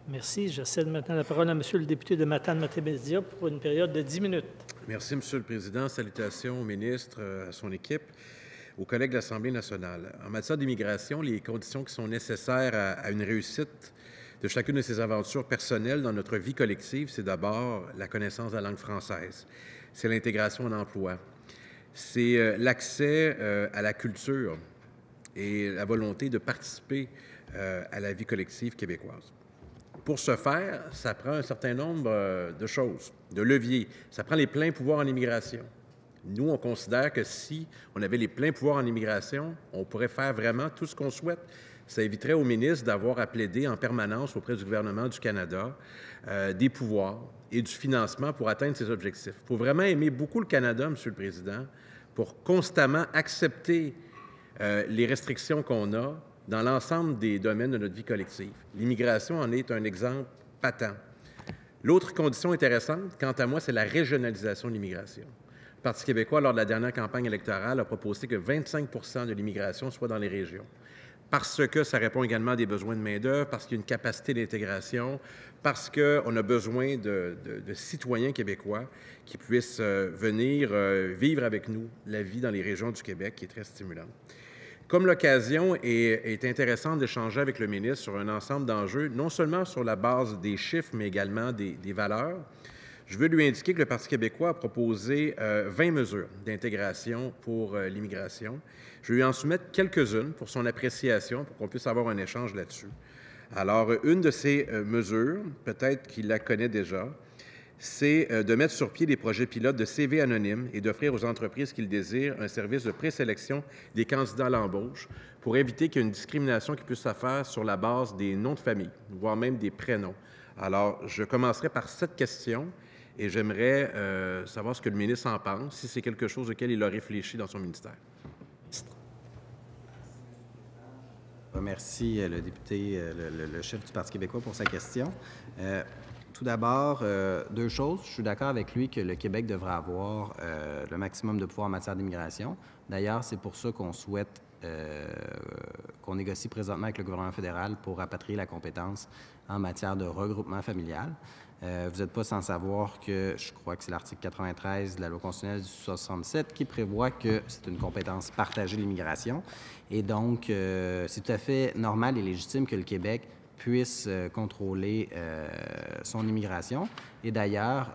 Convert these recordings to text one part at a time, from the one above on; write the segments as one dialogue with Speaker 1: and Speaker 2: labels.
Speaker 1: Merci. Je cède maintenant la parole à Monsieur le député de Matane-Matapédia pour une période de 10 minutes.
Speaker 2: Merci, Monsieur le Président. Salutations au ministre, à son équipe, aux collègues de l'Assemblée nationale. En matière d'immigration, les conditions qui sont nécessaires à une réussite de chacune de ces aventures personnelles dans notre vie collective, c'est d'abord la connaissance de la langue française. C'est l'intégration en emploi. C'est l'accès à la culture et la volonté de participer à la vie collective québécoise. Pour ce faire, ça prend un certain nombre de choses, de leviers. Ça prend les pleins pouvoirs en immigration. Nous, on considère que si on avait les pleins pouvoirs en immigration, on pourrait faire vraiment tout ce qu'on souhaite. Ça éviterait au ministre d'avoir à plaider en permanence auprès du gouvernement du Canada des pouvoirs et du financement pour atteindre ses objectifs. Il faut vraiment aimer beaucoup le Canada, Monsieur le Président, pour constamment accepter les restrictions qu'on a dans l'ensemble des domaines de notre vie collective. L'immigration en est un exemple patent. L'autre condition intéressante, quant à moi, c'est la régionalisation de l'immigration. Le Parti québécois, lors de la dernière campagne électorale, a proposé que 25 de l'immigration soit dans les régions, parce que ça répond également à des besoins de main-d'œuvre, parce qu'il y a une capacité d'intégration, parce qu'on a besoin de citoyens québécois qui puissent venir vivre avec nous la vie dans les régions du Québec, qui est très stimulante. Comme l'occasion est intéressante d'échanger avec le ministre sur un ensemble d'enjeux, non seulement sur la base des chiffres, mais également des valeurs, je veux lui indiquer que le Parti québécois a proposé 20 mesures d'intégration pour l'immigration. Je vais lui en soumettre quelques-unes pour son appréciation, pour qu'on puisse avoir un échange là-dessus. Alors, une de ces mesures, peut-être qu'il la connaît déjà, c'est de mettre sur pied des projets pilotes de CV anonymes et d'offrir aux entreprises qui le désirent un service de présélection des candidats à l'embauche pour éviter qu'il y ait une discrimination qui puisse se faire sur la base des noms de famille, voire même des prénoms. Alors, je commencerai par cette question et j'aimerais savoir ce que le ministre en pense, si c'est quelque chose auquel il a réfléchi dans son ministère.
Speaker 3: Je remercie le député, le chef du Parti québécois pour sa question. Tout d'abord, deux choses. Je suis d'accord avec lui que le Québec devrait avoir le maximum de pouvoir en matière d'immigration. D'ailleurs, c'est pour ça qu'on souhaite qu'on négocie présentement avec le gouvernement fédéral pour rapatrier la compétence en matière de regroupement familial. Vous n'êtes pas sans savoir que je crois que c'est l'article 93 de la Loi constitutionnelle du 67 qui prévoit que c'est une compétence partagée de l'immigration. Et donc, c'est tout à fait normal et légitime que le Québec puisse contrôler son immigration. Et d'ailleurs,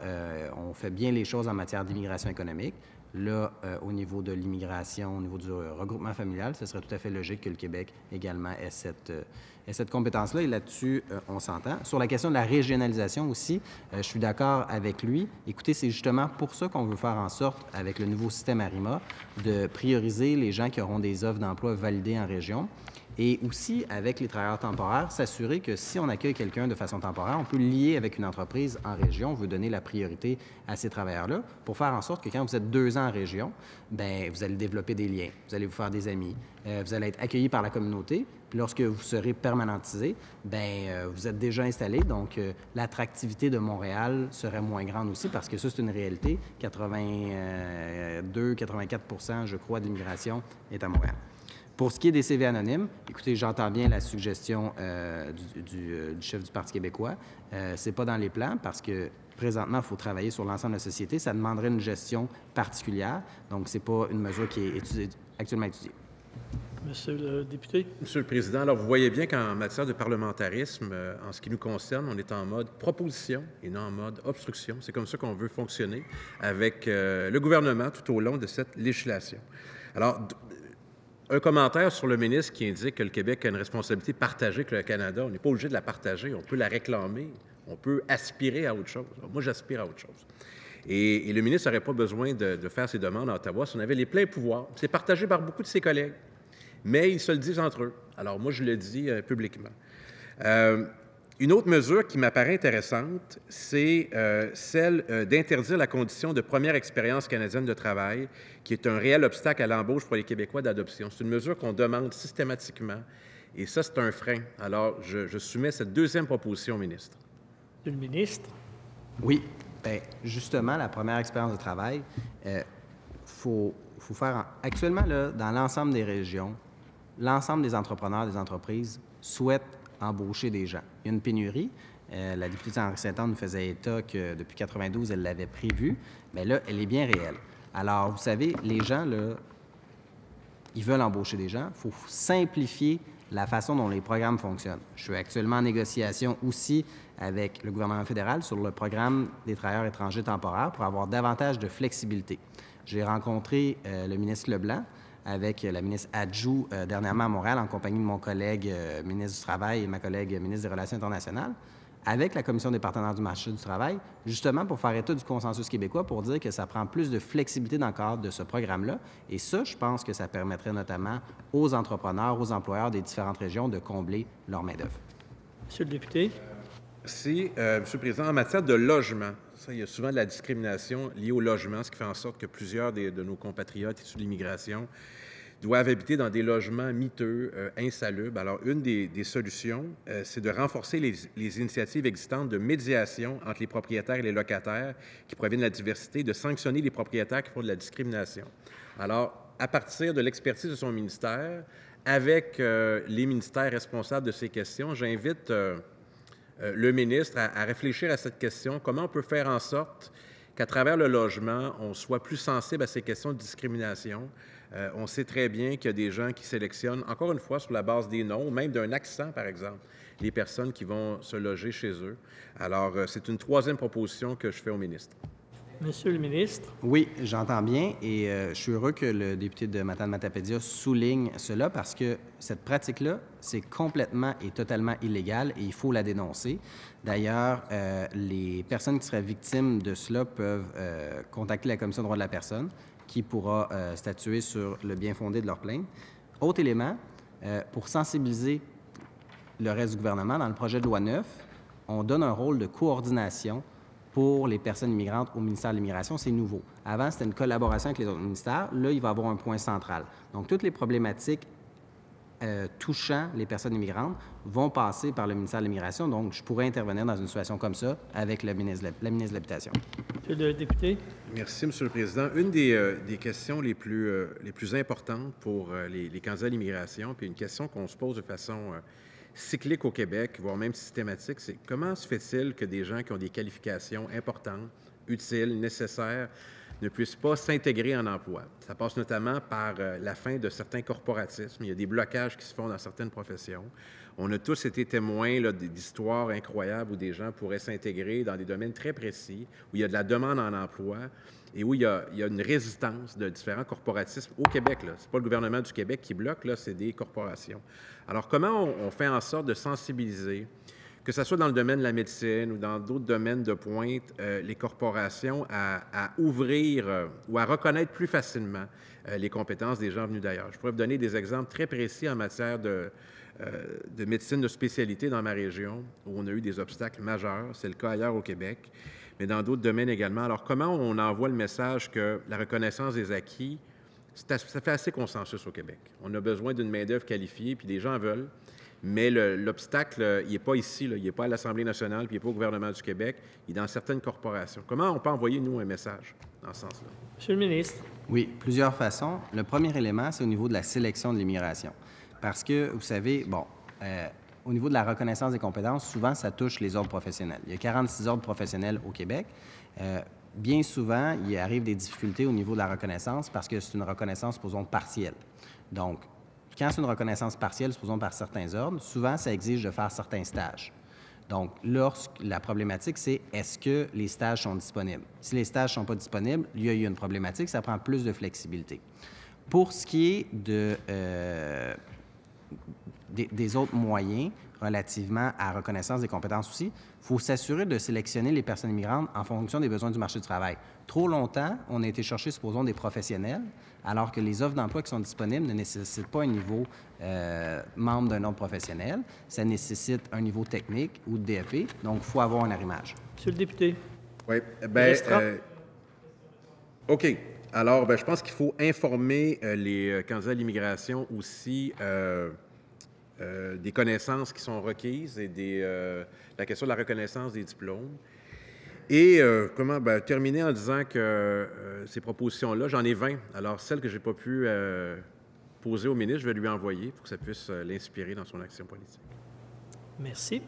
Speaker 3: on fait bien les choses en matière d'immigration économique. Là, au niveau de l'immigration, au niveau du regroupement familial, ce serait tout à fait logique que le Québec également ait cette compétence-là. Et là-dessus, on s'entend. Sur la question de la régionalisation aussi, je suis d'accord avec lui. Écoutez, c'est justement pour ça qu'on veut faire en sorte, avec le nouveau système ARIMA, de prioriser les gens qui auront des offres d'emploi validées en région. Et aussi, avec les travailleurs temporaires, s'assurer que si on accueille quelqu'un de façon temporaire, on peut le lier avec une entreprise en région. On veut donner la priorité à ces travailleurs-là pour faire en sorte que quand vous êtes 2 ans en région, bien, vous allez développer des liens, vous allez vous faire des amis, vous allez être accueilli par la communauté. Puis lorsque vous serez permanentisé, bien, vous êtes déjà installé. Donc, l'attractivité de Montréal serait moins grande aussi parce que ça, c'est une réalité. 82-84 %, je crois, de l'immigration est à Montréal. Pour ce qui est des CV anonymes, écoutez, j'entends bien la suggestion du chef du Parti québécois. Ce n'est pas dans les plans parce que présentement, il faut travailler sur l'ensemble de la société. Ça demanderait une gestion particulière. Donc, ce n'est pas une mesure qui est actuellement étudiée.
Speaker 1: Monsieur le député.
Speaker 2: Monsieur le Président, alors vous voyez bien qu'en matière de parlementarisme, en ce qui nous concerne, on est en mode proposition et non en mode obstruction. C'est comme ça qu'on veut fonctionner avec le gouvernement tout au long de cette législation. Alors, un commentaire sur le ministre qui indique que le Québec a une responsabilité partagée avec le Canada. On n'est pas obligé de la partager, on peut la réclamer, on peut aspirer à autre chose. Alors, moi, j'aspire à autre chose. Et le ministre n'aurait pas besoin de faire ses demandes à Ottawa si on avait les pleins pouvoirs. C'est partagé par beaucoup de ses collègues, mais ils se le disent entre eux. Alors, moi, je le dis publiquement. Une autre mesure qui m'apparaît intéressante, c'est celle d'interdire la condition de première expérience canadienne de travail, qui est un réel obstacle à l'embauche pour les Québécois d'adoption. C'est une mesure qu'on demande systématiquement, et ça, c'est un frein. Alors, je soumets cette deuxième proposition au ministre.
Speaker 1: Monsieur le ministre.
Speaker 3: Oui. Bien, justement, la première expérience de travail, faut faire... Actuellement, là, dans l'ensemble des régions, l'ensemble des entrepreneurs, des entreprises souhaitent embaucher des gens. Il y a une pénurie. La députée Henri Saint-Anne nous faisait état que depuis 1992, elle l'avait prévue, mais là, elle est bien réelle. Alors, vous savez, les gens, là, ils veulent embaucher des gens. Il faut simplifier la façon dont les programmes fonctionnent. Je suis actuellement en négociation aussi avec le gouvernement fédéral sur le programme des travailleurs étrangers temporaires pour avoir davantage de flexibilité. J'ai rencontré le ministre Leblanc avec la ministre Adjou dernièrement à Montréal en compagnie de mon collègue ministre du Travail et ma collègue ministre des Relations internationales, avec la Commission des partenaires du marché du travail, justement pour faire état du consensus québécois, pour dire que ça prend plus de flexibilité dans le cadre de ce programme-là. Et ça, je pense que ça permettrait notamment aux entrepreneurs, aux employeurs des différentes régions de combler leur main-d'œuvre.
Speaker 1: Monsieur le député.
Speaker 2: Merci. Monsieur le Président, en matière de logement, ça, il y a souvent de la discrimination liée au logement, ce qui fait en sorte que plusieurs de nos compatriotes issus de l'immigration doivent habiter dans des logements miteux, insalubres. Alors, une des solutions, c'est de renforcer les initiatives existantes de médiation entre les propriétaires et les locataires qui proviennent de la diversité, de sanctionner les propriétaires qui font de la discrimination. Alors, à partir de l'expertise de son ministère, avec les ministères responsables de ces questions, j'invite le ministre à réfléchir à cette question. Comment on peut faire en sorte qu'à travers le logement, on soit plus sensible à ces questions de discrimination? On sait très bien qu'il y a des gens qui sélectionnent, encore une fois, sur la base des noms, ou même d'un accent, par exemple, les personnes qui vont se loger chez eux. Alors, c'est une troisième proposition que je fais au ministre.
Speaker 1: Monsieur le ministre.
Speaker 3: Oui, j'entends bien et je suis heureux que le député de Matane-Matapédia souligne cela parce que cette pratique-là, c'est complètement et totalement illégal et il faut la dénoncer. D'ailleurs, les personnes qui seraient victimes de cela peuvent contacter la Commission des droits de la personne qui pourra statuer sur le bien-fondé de leur plainte. Autre élément, pour sensibiliser le reste du gouvernement, dans le projet de loi 9, on donne un rôle de coordination pour les personnes immigrantes au ministère de l'Immigration. C'est nouveau. Avant, c'était une collaboration avec les autres ministères. Là, il va y avoir un point central. Donc, toutes les problématiques touchant les personnes immigrantes vont passer par le ministère de l'Immigration. Donc, je pourrais intervenir dans une situation comme ça avec la ministre de l'Habitation.
Speaker 1: Monsieur le député.
Speaker 2: Merci, Monsieur le Président. Une des questions les plus importantes pour les candidats à l'immigration, puis une question qu'on se pose de façon cyclique au Québec, voire même systématique, c'est comment se fait-il que des gens qui ont des qualifications importantes, utiles, nécessaires, ne puissent pas s'intégrer en emploi? Ça passe notamment par la fin de certains corporatismes. Il y a des blocages qui se font dans certaines professions. On a tous été témoins d'histoires incroyables où des gens pourraient s'intégrer dans des domaines très précis, où il y a de la demande en emploi et où il y a une résistance de différents corporatismes au Québec. Ce n'est pas le gouvernement du Québec qui bloque, c'est des corporations. Alors, comment on fait en sorte de sensibiliser, que ce soit dans le domaine de la médecine ou dans d'autres domaines de pointe, les corporations à ouvrir ou à reconnaître plus facilement les compétences des gens venus d'ailleurs? Je pourrais vous donner des exemples très précis en matière de médecine de spécialité dans ma région, où on a eu des obstacles majeurs. C'est le cas ailleurs au Québec, mais dans d'autres domaines également. Alors, comment on envoie le message que la reconnaissance des acquis, ça fait assez consensus au Québec. On a besoin d'une main-d'œuvre qualifiée, puis les gens veulent, mais l'obstacle, il n'est pas ici, il n'est pas à l'Assemblée nationale, puis il n'est pas au gouvernement du Québec, il est dans certaines corporations. Comment on peut envoyer, nous, un message dans ce sens-là?
Speaker 1: Monsieur le ministre.
Speaker 3: Oui, plusieurs façons. Le premier élément, c'est au niveau de la sélection de l'immigration. Parce que, vous savez, au niveau de la reconnaissance des compétences, souvent, ça touche les ordres professionnels. Il y a 46 ordres professionnels au Québec. Bien souvent, il arrive des difficultés au niveau de la reconnaissance parce que c'est une reconnaissance, supposons, partielle. Donc, quand c'est une reconnaissance partielle, supposons, par certains ordres, souvent, ça exige de faire certains stages. Donc, la problématique, c'est est-ce que les stages sont disponibles? Si les stages ne sont pas disponibles, il y a une problématique, ça prend plus de flexibilité. Pour ce qui est des autres moyens relativement à la reconnaissance des compétences aussi, il faut s'assurer de sélectionner les personnes immigrantes en fonction des besoins du marché du travail. Trop longtemps, on a été chercher, supposons, des professionnels, alors que les offres d'emploi qui sont disponibles ne nécessitent pas un niveau membre d'un ordre professionnel, ça nécessite un niveau technique ou de DEP, donc il faut avoir un arrimage.
Speaker 1: Monsieur le député.
Speaker 2: Oui, OK. Alors, je pense qu'il faut informer les candidats à l'immigration aussi des connaissances qui sont requises et la question de la reconnaissance des diplômes. Et terminer en disant que ces propositions-là, j'en ai 20. Alors, celles que je n'ai pas pu poser au ministre, je vais lui envoyer pour que ça puisse l'inspirer dans son action politique.
Speaker 1: Merci.